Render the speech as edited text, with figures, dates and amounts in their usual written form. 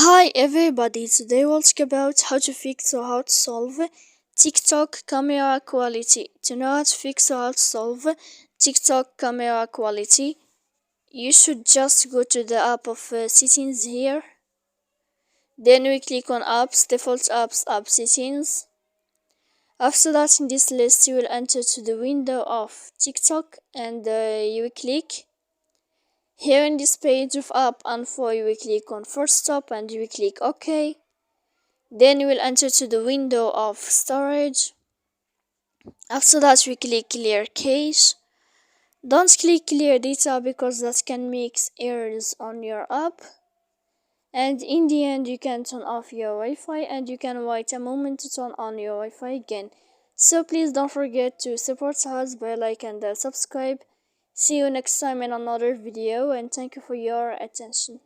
Hi everybody, today we'll talk about how to fix or how to solve TikTok camera quality. To know how to fix or how to solve TikTok camera quality, you should just go to the app of settings here. Then we click on apps, default apps, app settings. After that, in this list, you will enter to the window of TikTok and you will click. Here in this page of app info, you will click on first stop and you will click OK. Then you will enter to the window of storage. After that, we click clear cache. Don't click clear data because that can make errors on your app. And in the end, you can turn off your Wi-Fi and you can wait a moment to turn on your Wi-Fi again. So please don't forget to support us by like and subscribe. See you next time in another video and thank you for your attention.